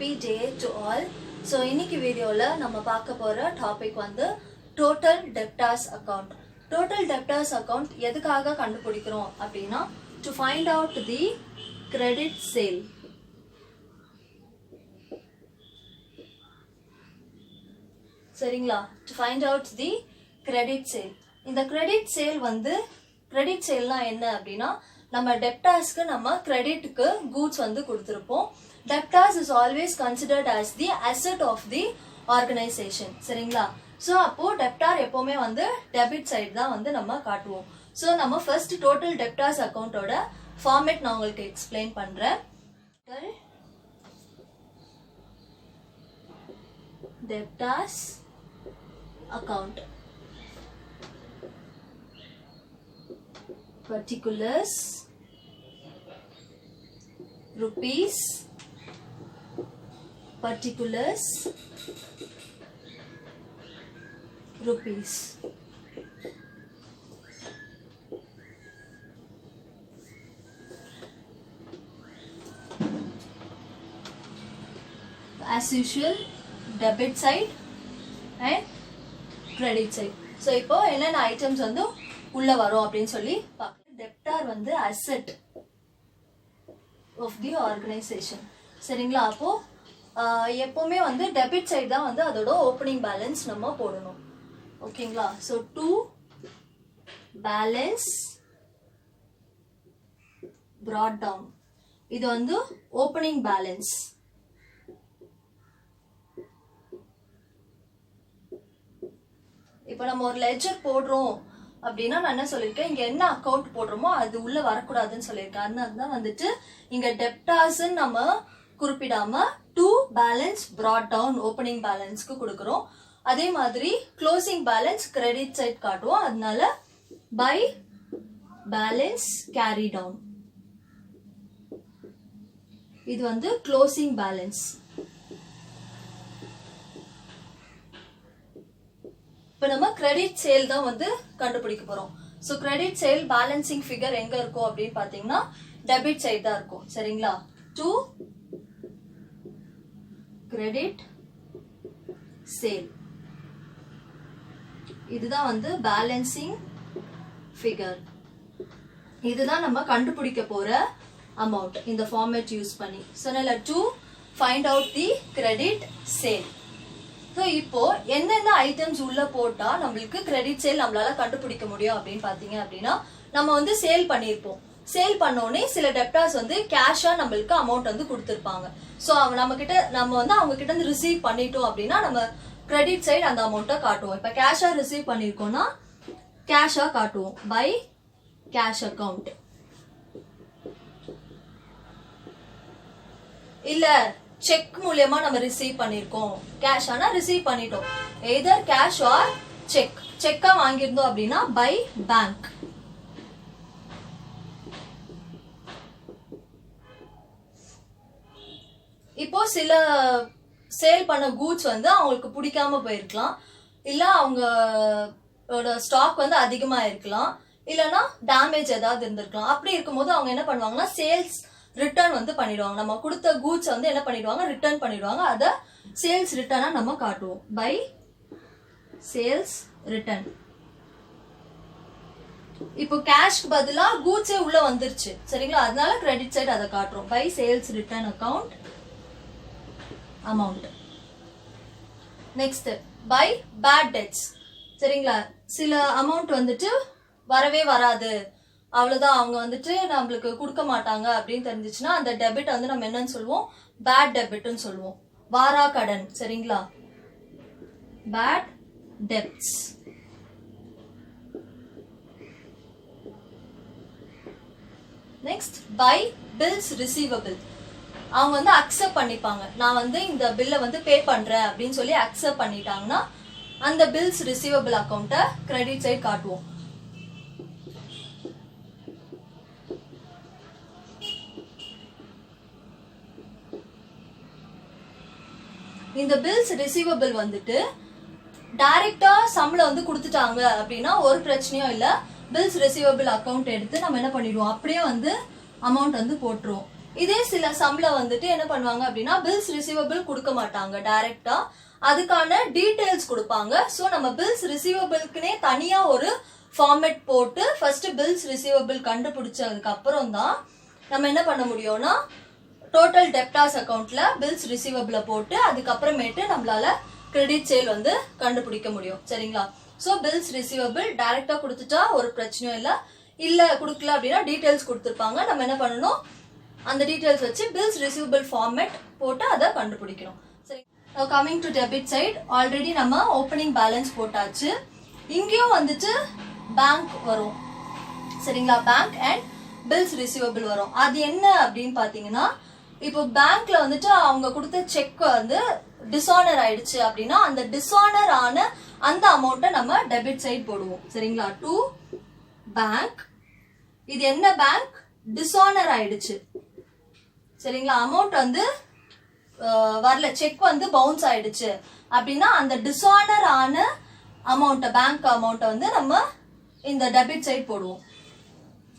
happy day to all. So இன்னைக்கு வீடியோல நம்ம பார்க்க போற டாபிக் வந்து total debtors account. Total debtors account எதுக்காக கண்டுபிடிக்கிறோம் அப்படினா to find out the credit sale. சரிங்களா? To find out the credit sale. இந்த credit sale வந்து credit saleனா என்ன அப்படினா நம்ம debtorsக்கு நம்ம creditக்கு goods வந்து கொடுத்திருப்போம். Debtors is always considered as the asset of the organization. சரிங்களா? So அப்போ debtor எப்பவுமே வந்து debit side தான் வந்து நம்ம காட்டுவோம். So நம்ம first total debtors account ஓட format நான் உங்களுக்கு explain பண்றேன். Debtors account. Particulars rupees, particulars rupees. As usual, debit side and credit side. So இப்போ என்னென்ன items வந்து உள்ள வரும் அப்படினு சொல்லி பார்க்கலாம். Debtor வந்து asset of the organization. சரிங்களா? அப்போ எப்பவுமே வந்து டெபிட் சைடு தான் வந்து அதோட ஓப்பனிங் பேலன்ஸ் நம்ம போடணும். ஓகேங்களா? So to balance brought down. இது வந்து ஓப்பனிங் பேலன்ஸ். இப்போ நம்ம ஒரு லெட்ஜர் போடுறோம் அப்படின்னா நான் என்ன சொல்லியிருக்கேன், இங்க என்ன அக்கௌண்ட் போடுறோமோ அது உள்ள வரக்கூடாதுன்னு சொல்லியிருக்கேன். அதனால தான் வந்துட்டு இங்க டெப்டார்ஸ் நம்ம குறிப்பிடாம to balance brought down opening பேலன்ஸ்க்கு கொடுக்குறோம். அதே மாதிரி க்ளோசிங் பேலன்ஸ் கிரெடிட் சைட் காட்டுவோம். அதனால பை பேலன்ஸ் கேரி டவுன். இது வந்து க்ளோசிங் பேலன்ஸ். இப்போ நம்ம கிரெடிட் சேல் தான் வந்து கண்டுபிடிக்க போறோம். So credit sale balancing figure எங்க இருக்கும் அப்படின்னு பாத்தீங்கன்னா டெபிட் சைடு தான் இருக்கும். சரிங்களா? To credit sale. இதுதான் வந்து பேலன்சிங் ஃபிகர். இதுதான் நம்ம கண்டுபிடிக்க போற அமௌண்ட் இந்த ஃபார்மேட் யூஸ் பண்ணி. ஸோ நல்ல to find out the credit sale. So இப்போ என்னென்ன ஐட்டம்ஸ் உள்ள போட்டா நம்மளுக்கு கிரெடிட் சேல் நம்மளால கண்டுபிடிக்க முடியும் அப்படின்னு பாத்தீங்க அப்படின்னா நம்ம வந்து சேல் பண்ணிருப்போம். சேல் பண்ணோடனே சில டெப்டார்ஸ் வந்து கேஷா நம்மளுக்கு அமௌண்ட் வந்து கொடுத்துருப்பாங்க. ஸோ நம்ம வந்து அவங்க கிட்ட இருந்து ரிசீவ் பண்ணிட்டோம் அப்படின்னா நம்ம கிரெடிட் சைடு அந்த அமௌண்ட்டை காட்டுவோம். இப்ப கேஷா ரிசீவ் பண்ணிருக்கோம்னா கேஷா காட்டுவோம் பை கேஷ் அக்கவுண்ட். இல்ல செக் மூலமா நம்ம ரிசீவ் பண்ணிருக்கோம், கேஷ் ஆனா ரிசீவ் பண்ணிட்டோம், எதர் கேஷ் ஆர் செக். செக்கா வாங்கியிருந்தோம் அப்படின்னா பை பேங்க். இப்போ சில சேல் பண்ண கூட்ஸ் வந்து அவங்களுக்கு பிடிக்காம போயிருக்கலாம், இல்ல அவங்களோட ஸ்டாக் வந்து அதிகமா இருக்கலாம், இல்லனா டேமேஜ் ஏதாவது இருந்திருக்கலாம். அப்படி இருக்கும்போது அவங்க என்ன பண்ணுவாங்கன்னா சேல்ஸ் ரிட்டர்ன் வந்து பண்ணிடுவாங்க. நம்ம கொடுத்த கூட்ஸ் வந்து என்ன பண்ணிடுவாங்க, ரிட்டர்ன் பண்ணிடுவாங்க. அத சேல்ஸ் ரிட்டர்னா நம்ம காட்டுவோம் பை சேல்ஸ் ரிட்டர்ன். இப்போ கேஷ்க்கு பதிலா கூட்ஸே உள்ள வந்துருச்சு. சரிங்களா? அதனால கிரெடிட் சைடு அதை காட்டுறோம் by sales return account amount. Next by bad debts. சரிங்களா? சில அமௌண்ட் வந்துட்டு வரவே வராது, அவ்வளவுதான், அவங்க வந்துட்டு நம்மளுக்கு கொடுக்க மாட்டாங்க அப்படின்னு தெரிஞ்சிச்சுன்னா அந்த டெபிட் வந்து நம்ம என்னன்னு சொல்லுவோம், பேட் டெபிட்னு சொல்லுவோம், வாரா கடன். சரிங்களா? Bad debts. Next by bills receivable. அவங்க வந்து அக்செப்ட் பண்ணிப்பாங்க, நான் வந்து இந்த பில்லை வந்து பே பண்றேன் அப்படின்னு சொல்லி அக்செப்ட் பண்ணிட்டாங்கன்னா அந்த பில்ஸ் ரிசீவபிள் அக்கௌண்ட்டை கிரெடிட் சைடு காட்டுவோம். இந்த பில்ஸ் ரிசீவபிள் வந்துட்டு டைரக்டா சம்பளம் வந்து கொடுத்துட்டாங்க அப்படின்னா ஒரு பிரச்சனையும் இல்ல. பில்ஸ் ரிசீவபிள் அக்கவுண்ட் எடுத்து நம்ம என்ன பண்ணிடுவோம், அப்படியே வந்து அமௌண்ட் வந்து போட்டுருவோம். இதே சில சம்ல வந்துட்டு என்ன பண்ணுவாங்க அப்படின்னா பில்ஸ் ரிசீவபிள் கொடுக்க மாட்டாங்க டைரக்டா, அதுக்கான டீடைல்ஸ் கொடுப்பாங்க. ஸோ நம்ம பில்ஸ் ரிசீவபிள்க்குனே தனியா ஒரு ஃபார்மேட் போட்டு ஃபர்ஸ்ட் பில்ஸ் ரிசீவபிள் கண்டுபிடிச்சதுக்கு அப்புறம் தான் நம்ம என்ன பண்ண முடியும்னா டோட்டல் டெப்டாஸ் அக்கௌண்ட்ல பில்ஸ் ரிசீவபிள போட்டு அதுக்கப்புறமேட்டு நம்மளால கிரெடிட் சேல் வந்து கண்டுபிடிக்க முடியும். சரிங்களா? ஸோ பில்ஸ் ரிசீவபிள் டைரக்டா கொடுத்துட்டா ஒரு பிரச்சனையும் இல்லை, இல்ல கொடுக்கல அப்படின்னா டீடைல்ஸ் கொடுத்துருப்பாங்க. நம்ம என்ன பண்ணணும், அந்த டீடைல்ஸ் வச்சு பில்ஸ் ரிசீவபிள் ஃபார்மேட் போட்டு அதை கண்டுபிடிக்கணும். சரி, coming to debit side, already நம்ம ஓப்பனிங் பேலன்ஸ் போட்டாச்சு. இங்கேயும் வந்துட்டு பேங்க் வரும். சரிங்களா? பேங்க் அண்ட் பில்ஸ் ரிசீவபிள் வரும். அது என்ன அப்படின்னு பாத்தீங்கன்னா, இப்போ பேங்க்ல வந்துட்டு அவங்க கொடுத்த செக் வந்து டிஸ்ஆனர் ஆயிடுச்சு அப்படின்னா அந்த டிஸ்ஆனர் ஆன அந்த அமௌண்ட்டை நம்ம டெபிட் சைட் போடுவோம். சரிங்களா? டு பேங்க், இது என்ன பேங்க், டிஸ்ஆனர் ஆயிடுச்சு. சரிங்களா? அமௌண்ட் வந்து வரல, செக் வந்து பவுன்ஸ் ஆயிடுச்சு அப்படின்னா அந்த டிஸ்ஆனர் ஆன அமௌண்ட், பேங்க் அமௌண்ட்டை வந்து நம்ம இந்த டெபிட் சைட் போடுவோம்.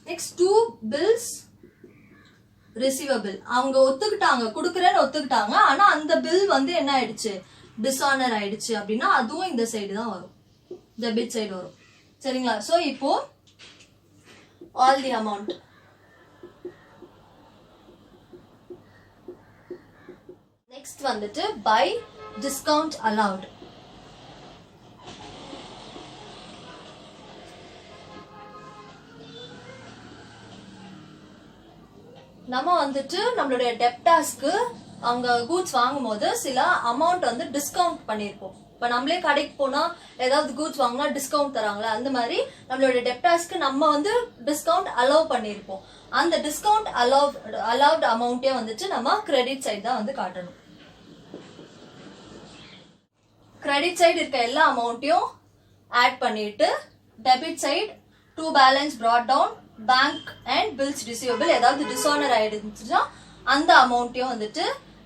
நெக்ஸ்ட் டூ பில்ஸ் ரிசீவபிள், அவங்க ஒத்துக்கிட்டாங்க, கொடுக்குறேன்னு ஒத்துக்கிட்டாங்க, ஆனா அந்த பில் வந்து என்ன ஆயிடுச்சு, டிஸ்ஆனர் ஆயிடுச்சு அப்படின்னா அதுவும் இந்த சைடு தான் வரும், டெபிட் சைடு வரும். சரிங்களா? சோ இப்போ ஆல் தி அமௌண்ட், நெக்ஸ்ட் வந்துட்டு பை டிஸ்கவுண்ட் அலவுட். நம்ம வந்துட்டு நம்மளுடைய டெப்டாஸ்க்கு அவங்க கூட்ஸ் வாங்கும் போது சில அமௌண்ட் வந்து டிஸ்கவுண்ட் பண்ணிருப்போம். இப்ப நம்மளே கடைக்கு போனா ஏதாவது கூட்ஸ் வாங்கினா டிஸ்கவுண்ட் தராங்களா, அந்த மாதிரி நம்மளுடைய டெப்டாஸ்க்கு நம்ம வந்து டிஸ்கவுண்ட் அலோவ் பண்ணிருப்போம். அந்த டிஸ்கவுண்ட் அலவுட் அமௌண்ட்டே வந்துட்டு நம்ம கிரெடிட் சைடு தான் வந்து காட்டணும். கிரெடிட் சைடு இருக்க எல்லா அமௌண்ட்டையும் ஆட் பண்ணிட்டு debit side to balance brought down bank and bills receivable ஏதாவது டிஸ்ஆனர் ஆயிடுச்சுன்னா அந்த அமௌண்ட்டையும் வந்துட்டு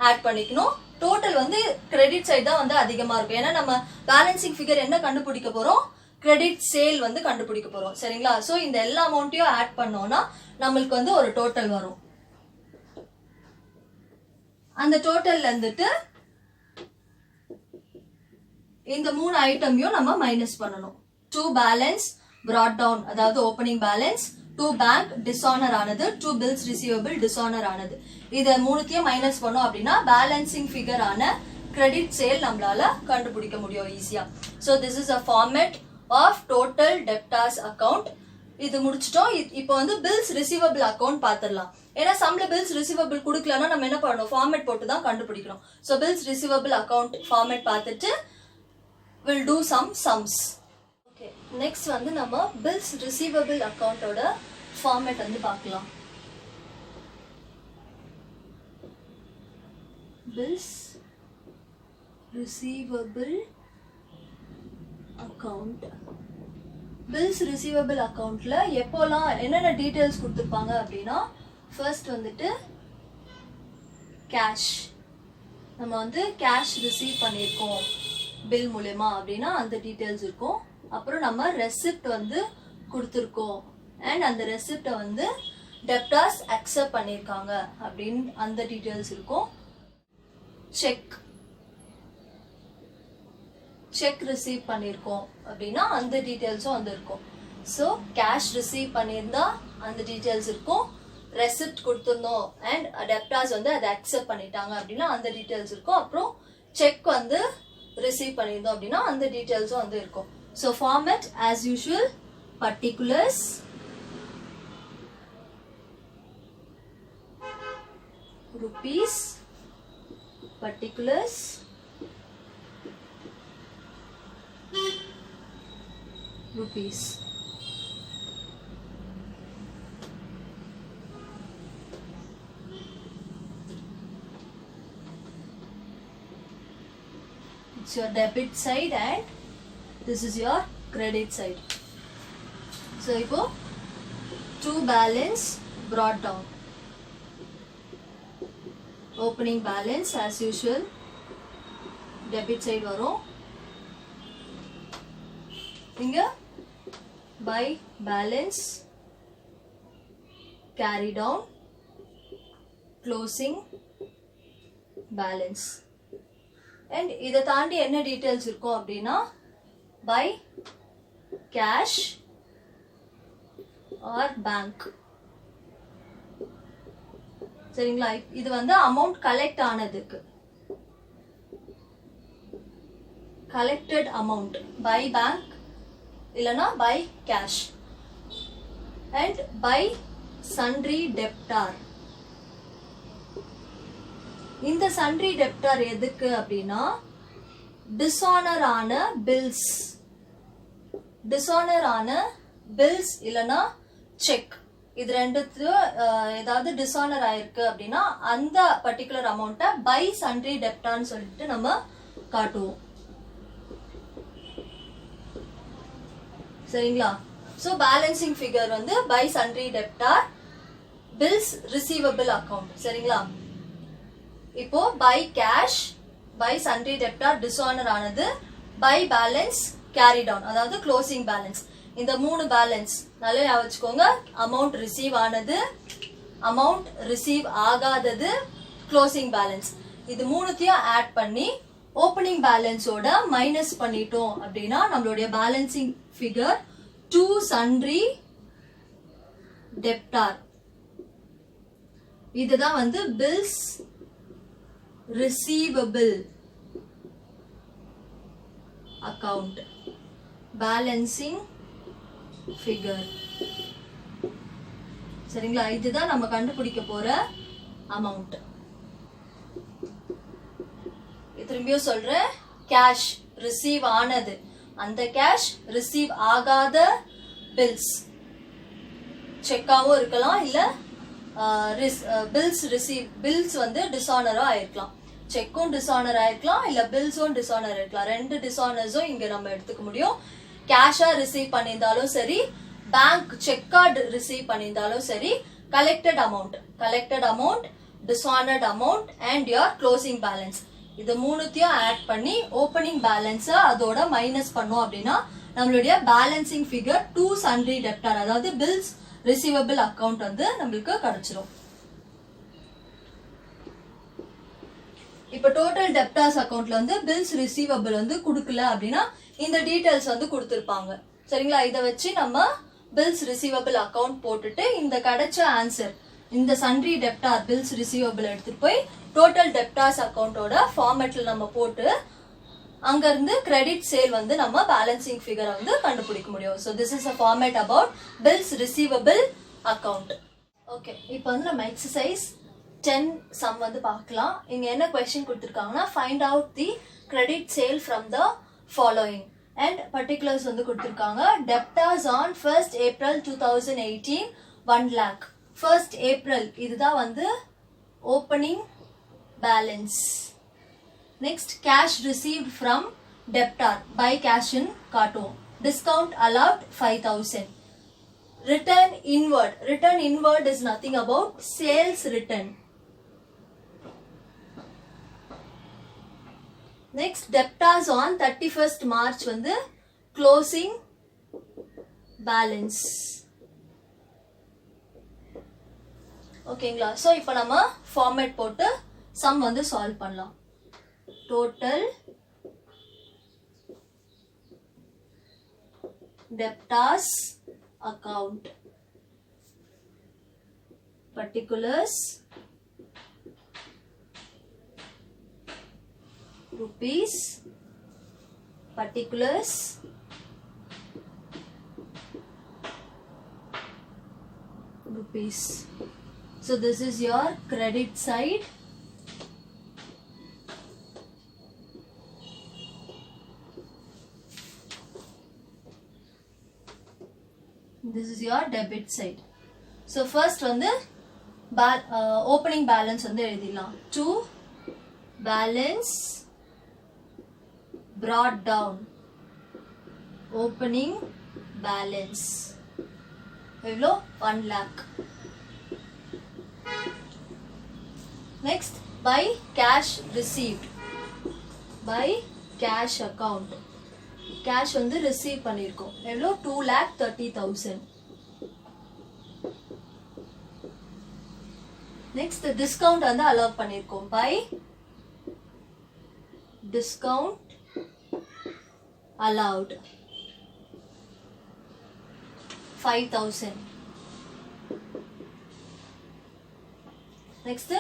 ஆட் பண்ணிக்கணும். டோட்டல் வந்து கிரெடிட் சைடு தான் வந்து அதிகமா இருக்கும். ஏன்னா நம்ம பேலன்சிங் ஃபிகர் என்ன கண்டுபிடிக்க போறோம், கிரெடிட் சேல் வந்து கண்டுபிடிக்க போறோம். சரிங்களா? சோ இந்த எல்லா அமௌண்ட்டையும் ஆட் பண்ணோம்னா நம்மளுக்கு வந்து ஒரு டோட்டல் வரும். அந்த டோட்டல்ல இருந்துட்டு இந்த மூணு ஐட்டமையும் நம்ம மைனஸ் பண்ணணும். டு பேலன்ஸ் brought down, அதாவது opening balance, to bank dishonour ஆனது, டு பில்ஸ் ரிசீவபிள் டிஸ்ஆனர் ஆனது, இத மூணுத்தையும் மைனஸ் பண்ணோம் அப்படின்னா பேலன்சிங் ஃபிகர் ஆன கிரெடிட் சேல் நம்மளால கண்டுபிடிக்க முடியும் ஈஸியா. So this is a format of total debtors account. இது முடிச்சிட்டோம். இப்போ வந்து பில்ஸ் ரிசீவபிள் அக்கவுண்ட் பாத்துடலாம். ஏன்னா சம்ல பில்ஸ் ரிசீவபிள் கொடுக்கலன்னா நம்ம என்ன பண்ணணும், ஃபார்மேட் போட்டு தான் கண்டுபிடிக்கணும். So bills receivable account format பார்த்துட்டு we'll do some sums. Okay, next வந்து நம்ம bills receivable account ஓட format வந்து பார்க்கலாம். bills receivable account, bills receivable accountல எப்போலாம் என்னென்ன டீடைல்ஸ் கொடுத்திருப்பாங்க அப்படின்னா, first வந்துட்டு cash, நம்ம வந்து cash receive பண்ணிருக்கோம் பில் மூலமா அப்படின்னா அந்த டீடைல்ஸ் இருக்கும். அப்புறம் நம்ம ரெசிப்ட் வந்து கொடுத்துருக்கோம் அண்ட் அந்த ரெசிப்டை வந்து டெப்டார்ஸ் அக்செப்ட் பண்ணியிருக்காங்க அப்படின்னு அந்த டீடைல்ஸ் இருக்கும். செக் ரிசீவ் பண்ணியிருக்கோம் அப்படின்னா அந்த டீடைல்ஸும் வந்து இருக்கும். ஸோ கேஷ் ரிசீவ் பண்ணியிருந்தா அந்த டீடைல்ஸ் இருக்கும். ரெசிப்ட் கொடுத்துருந்தோம் அண்ட் டெப்டார்ஸ் வந்து அதை அக்செப்ட் பண்ணிட்டாங்க அப்படின்னா அந்த டீடைல்ஸ் இருக்கும். அப்புறம் செக் வந்து ரிசீவ் பண்ணியிருந்தோம் அப்படின்னா அந்த டீடைல்ஸும் வந்து இருக்கும். So format as usual, particulars, rupees, particulars, rupees. It's your debit side and this is your credit side. So இப்போ to balance brought down, opening balance as usual debit side வரும். இங்க by balance carry down, closing balance. And இதை தாண்டி என்ன details இருக்கும் அப்படின்னா by cash or bank. சரிங்களா? இது வந்து அமௌண்ட் கலெக்ட் ஆனதுக்கு collected amount by bank இல்லனா by cash. And by sundry debtor. இந்த sundry debtor எதுக்கு அப்படின்னா dishonor ஆன bills, dishonor ஆன bills இல்லனா check, இது ரெண்டுத்துலயும் ஏதாவது dishonor ஆயிருக்கு அப்படின்னா அந்த particular amount by sundry debtor ன்னு சொல்லிட்டு நம்ம காட்டுவோம். சரிங்களா? So balancing figure வந்து by sundry debtor bills receivable account. சரிங்களா? இப்போ by cash by sundry debtor dishonor ஆனது by balance carried on, அதாவது closing balance. இந்த மூணு பேலன்ஸ் நல்லா ஞாபகம் வச்சுக்கோங்க. அமௌண்ட் ரிசீவ் ஆனது, அமௌண்ட் ரிசீவ் ஆகாதது, க்ளோசிங் பேலன்ஸ். இது மூணுத்தையும் ஆட் பண்ணி ஓப்பனிங் பேலன்ஸோட மைனஸ் பண்ணிட்டோம் அப்படின்னா நம்மளுடைய balancing figure to sundry debtor. இதுதான் வந்து bills receivable account balancing figure. சரிங்களா? இதுதான் நம்ம கண்டுபிடிக்க போற அமௌண்ட். திரும்பியும் சொல்றேன், கேஷ் ரிசீவ் ஆனது, அந்த கேஷ் ரிசீவ் ஆகாத பில்ஸ், செக்காவும் இருக்கலாம், இல்ல பில்ஸ் ரிசீவ், பில்ஸ் வந்து டிசானரா ஆயிருக்கலாம், செக்கும் டிசானர் ஆயிருக்கலாம், இல்ல பில்ஸும் டிசானர் ஆயிருக்கலாம். ரெண்டு டிசானர்ஸும் இங்க நம்ம எடுத்துக்க முடியும். கேஷா ரிசீவ் பண்ணியிருந்தாலும் சரி, பேங்க் செக் கார்டு ரிசீவ் பண்ணியிருந்தாலும் சரி, collected amount, dishonoured amount and your closing balance, இது மூணுத்தையும் ஆட் பண்ணி ஓப்பனிங் பேலன்ஸ அதோட மைனஸ் பண்ணோம் அப்படின்னா நம்மளுடைய balancing figure to sundry debtor, அதாவது பில்ஸ் ரிசீவபிள் அக்கவுண்ட் வந்து நம்மளுக்கு கிடைச்சிரும். இப்ப டோட்டல் டெப்டார்ஸ் அக்கவுண்ட்ல வந்து பில்ஸ் ரிசீவபிள் வந்து கொடுக்கல அப்படின்னா இந்த டீடைல்ஸ் வந்து கொடுத்திருப்பாங்க. சரிங்களா? இதை வச்சு நம்ம பில்ஸ் ரிசீவபிள் அக்கவுண்ட் போட்டுட்டு இந்த கிடைச்ச ஆன்சர், இந்த sundry debtor பில்ஸ் ரிசீவபிள் எடுத்துட்டு போய் டோட்டல் டெப்டார்ஸ் அக்கவுண்டோட ஃபார்மேட்ல நம்ம போட்டு அங்க இருந்து கிரெடிட் சேல் வந்து நம்ம பேலன்சிங் ஃபிகரை வந்து கண்டுபிடிக்க முடியும். So this is a format about bills receivable account. Okay, இப்போ வந்து நம்ம எக்ஸசைஸ் 10 சம் வந்து பார்க்கலாம். இங்க என்ன கொஸ்டின் கொடுத்துருக்காங்கன்னா, find out the credit sale from the following and particulars வந்து கொடுத்துருக்காங்க. Debtors on 1st April 2018 1 lakh. 1st April இதுதான் வந்து opening balance. Next, cash received from debtor by cash in காட்டுவோம். Discount allowed 5000. Return inward is nothing about sales return. Next, debtors on 31st March வந்து closing balance. ஓகேங்களா? So இப்போ நம்ம format போட்டு some வந்து solve பண்ணலாம். Total debtors account, particulars rupees, particulars rupees. So this is your credit side. This is your debit side. So first வந்து opening balance வந்து எழுதிடலாம். To balance brought down, opening balance எவ்வளோ 1 lakh. Next, by cash received, by cash account, cash வந்து receive பண்ணிருக்கோம் எவ்வளோ 2,30,000. Next discount வந்து allow பண்ணிருக்கோம். By discount allowed 5,000. Next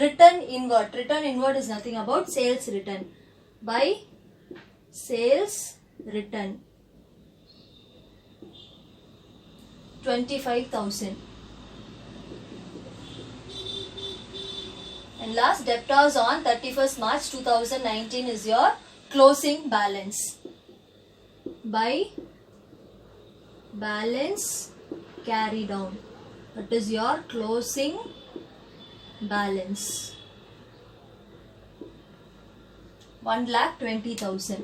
return inward. Return inward is nothing about sales return. By sales return 25,000. And last debtors on 31st March 2019 is your closing balance. By balance carry down. That is your closing balance. 1,20,000.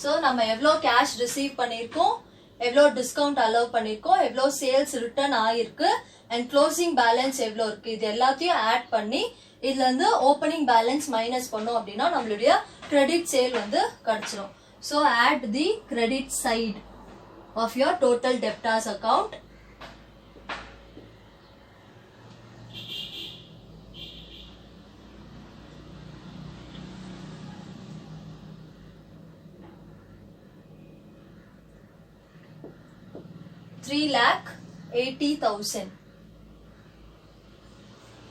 So நம்ம எவ்வளோ cash receive பண்ணிருக்கோம், எவ்வளோ discount allow பண்ணிருக்கோம், எவ்வளோ sales return ஆயிருக்கு and closing balance எவ்வளோ இருக்கு, இது எல்லாத்தையும் add பண்ணி இதுல இருந்து opening balance minus பண்ணோம் அப்படின்னா நம்மளுடைய credit sale வந்து கிடைச்சிரும். So add the credit side of your total debtors account. $3,80,000.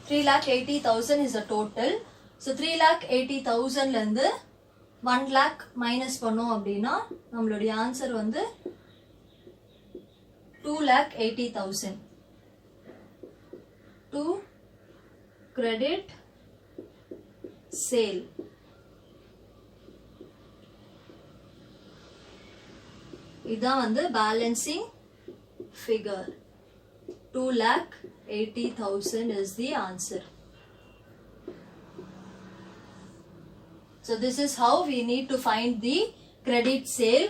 3,80,000 is the total. So 3,80,000 ல இருந்து 1 lakh minus பண்ணோம் அப்படின்னா நம்மளுடைய ஆன்சர் வந்து 2,80,000. To credit sale. இதான் வந்து balancing figure. 2,80,000 is the answer. So this is how we need to find the credit sale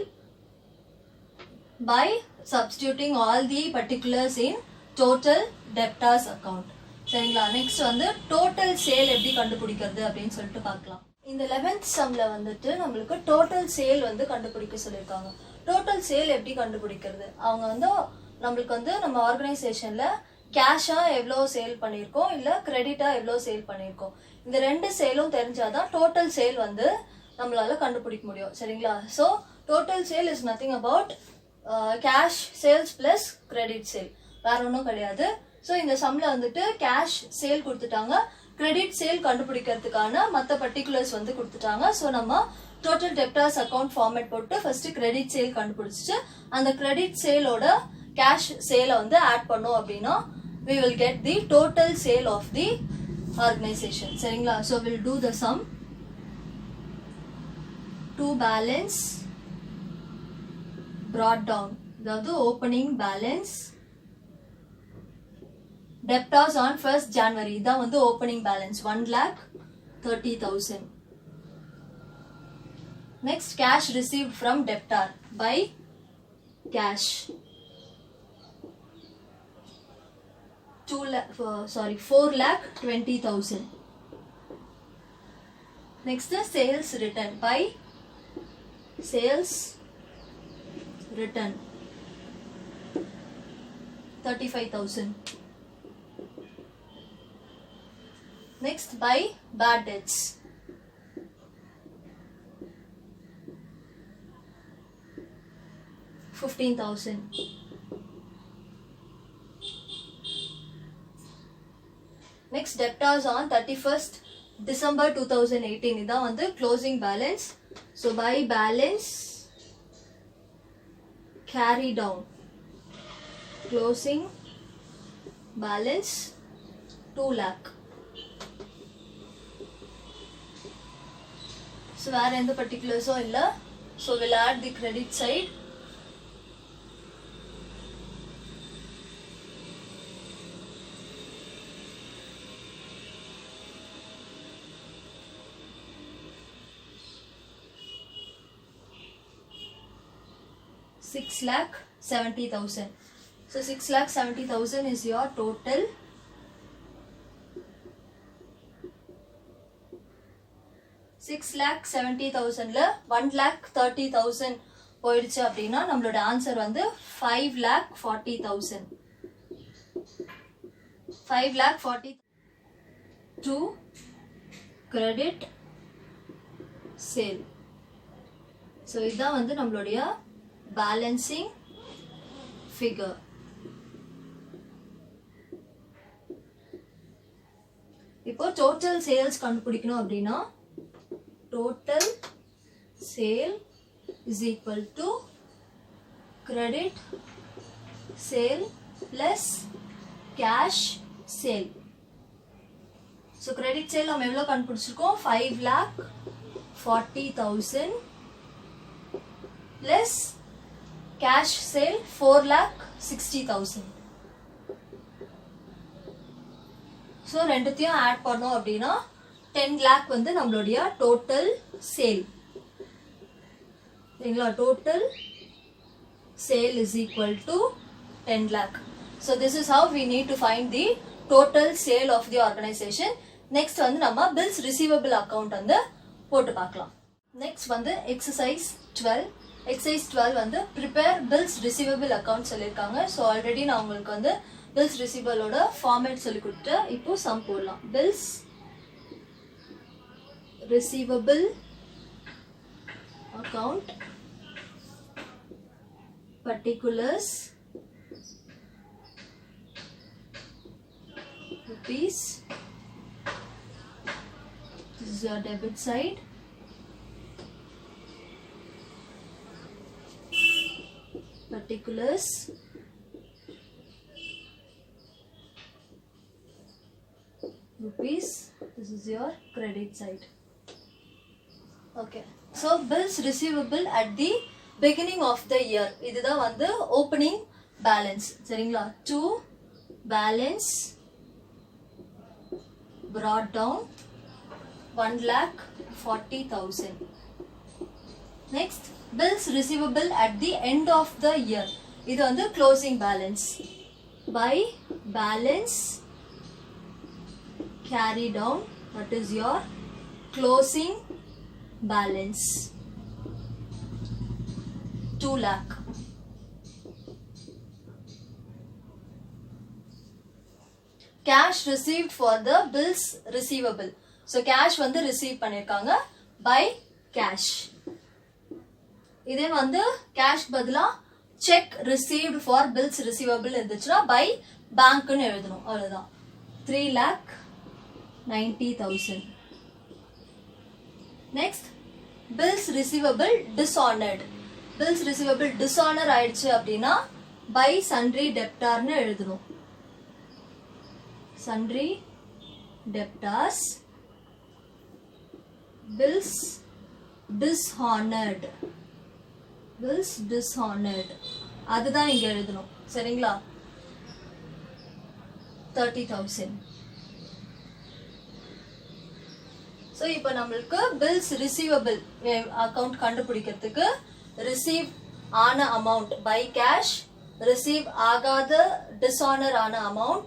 by substituting all the particulars in total debtors account. சரிங்களா? Next வந்து total sale எப்படி கண்டுபிடிக்கிறது அப்படின்னு சொல்லிட்டு பார்க்கலாம். இந்த 11th sumல வந்துட்டு நம்மளுக்கு total sale வந்து கண்டுபிடிக்க சொல்லியிருக்காங்க. total sale எப்படி கண்டுபிடிக்கிறது? அவங்க வந்து நம்மளுக்கு வந்து நம்ம ஆர்கனைசேஷன்ல கேஷா எவ்வளோ சேல் பண்ணியிருக்கோம் இல்லை கிரெடிட்டா எவ்வளோ சேல் பண்ணியிருக்கோம், இந்த ரெண்டு சேலும் தெரிஞ்சாதான் டோட்டல் சேல் வந்து நம்மளால கண்டுபிடிக்க முடியும். சரிங்களா? So total sale is nothing about cash sales plus credit sale, வேற ஒன்றும் கிடையாது. ஸோ இந்த சம்ல வந்துட்டு கேஷ் சேல் கொடுத்துட்டாங்க, கிரெடிட் சேல் கண்டுபிடிக்கிறதுக்கான மற்ற பர்டிகுலர்ஸ் வந்து கொடுத்துட்டாங்க. ஸோ நம்ம டோட்டல் டெப்டார்ஸ் அக்கௌண்ட் ஃபார்மேட் போட்டு ஃபர்ஸ்ட் கிரெடிட் சேல் கண்டுபிடிச்சிட்டு அந்த கிரெடிட் சேலோட கேஷ் சேலை வந்து ஆட் பண்ணோம் அப்படின்னா we will get the total sale of the organization. சரிங்களா? So we'll do the sum. To balance brought down, அதாவது opening balance debtors on 1st January, இதான் வந்து opening balance 1,30,000. Next cash received from debtor by cash 4,20,000. Next the sales return by sales return 35,000. Next by bad debts 15,000. Next debtors on 31st December 2018, இதான் வந்து closing balance. So by balance carry down, closing balance 2 lakh. So வேற எந்த particulars-ஓ இல்ல. So we'll add the credit side. $6,70,000. So 6,70,000 is your total. $6,70,000 ல 1,30,000 போயிடுச்சு அப்படின்னா நம்மளோட answer வந்து 5,40,000. 5,40,000 to credit sale. So இதான் வந்து நம்மளுடைய balancing figure. இப்போ total sales கண்டுபிடிக்கணும் அப்படின்னா total sale is equal to credit sale plus cash sale. So credit sale நம்ம எவ்வளவு கண்டுபிடிச்சிருக்கோம் 5,40,000 plus cash sale 4,60,000. So ரெண்டுத்தையும் ஆட் பண்ணோம் அப்படின்னா 10 lakh வந்து நம்மளுடைய total sale. சரிங்களா? total sale is equal to 10 lakh. So this is how we need to find the total sale of the organization. Next வந்து நம்ம bills receivable account வந்து போட்டு பார்க்கலாம். Next வந்து exercise 12. Exercise 12 வந்து prepare bills receivable account சொல்லிருக்காங்க. So already நான் உங்களுக்கு வந்து bills receivable ஓட format சொல்லி கொடுத்துட்டேன். இப்போ sum போடலாம். bills receivable account particulars rupees. This is your debit side. Particulars rupees. This is your credit side. Okay. So bills receivable at the beginning of the year. இதுதான் வந்து opening balance. சரிங்களா? To balance brought down 1,40,000. Next, bills receivable at the end of the year. இது வந்து closing balance. By balance carry down, that is your closing balance 2 lakh. Cash received for the bills receivable. So cash வந்து receive பண்ணிருக்காங்க by cash. இதே வந்து cash பதிலா check received for bills receivable இருந்துச்சுன்னா by bank னு எழுதணும். அவ்வளவுதான். 3,90,000. Next, bills receivable dishonored. Bills receivable dishonor ஆயிடுச்சு அப்படின்னா by sundry debtor னு எழுதணும். Sundry debtors, bills dishonored. Bills dishonored. அதுதான் இங்க எழுதணும். சரிங்களா? 30,000. So இப்போ நம்மளுக்கு bills receivable account கண்டுபிடிக்கிறதுக்கு receive ஆன amount by cash, receive ஆகாத dishonor ஆன amount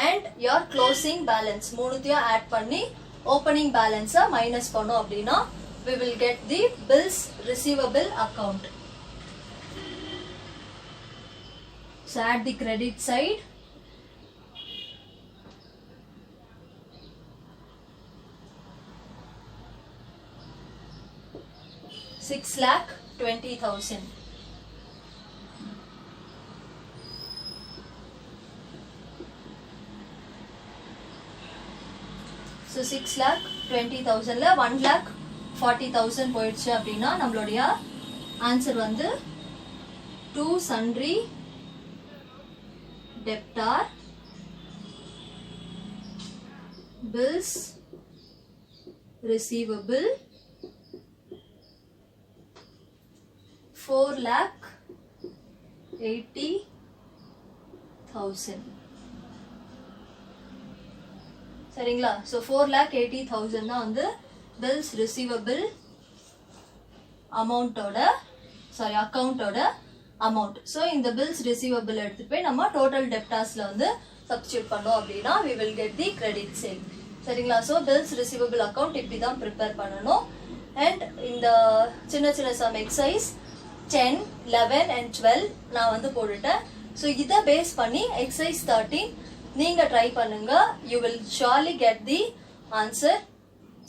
and your closing balance மூணுத்தையும் add பண்ணி opening balance minus பண்ணோம் அப்படின்னா we will get the bills receivable account. So add the credit side. $6,20,000. So 6,20,000 ல 1,40,000 போயிடுச்சு அப்படின்னா நம்மளுடைய ஆன்சர் வந்து to sundry debtor bills receivable 4,80,000. சரிங்களா? So 4,80,000 தான் வந்து bills receivable amount-ஓட account-ஓட amount. So இந்த bills receivable எடுத்துட்டு போய் நம்ம total debtors-ல வந்து substitute பண்ணோம் அப்படின்னா we will get the credit sale. சரிங்களா? So bills receivable account இப்படி தான் prepare பண்ணணும். And இந்த சின்ன சின்ன some exercise 10, 11 and 12 நான் வந்து போட்டுட்டேன். So இதை பேஸ் பண்ணி exercise 13 நீங்க ட்ரை பண்ணுங்க. You will surely get the answer.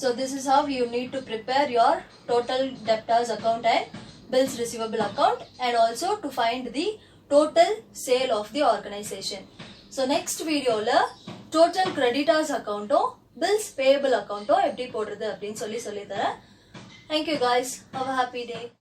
So this is how you need to prepare your total debtors account and bills receivable account, and also to find the total sale of the organization. So next video la total creditors account o bills payable account o eppadi podradhu appdin solli tharan. Thank you guys. Have a happy day.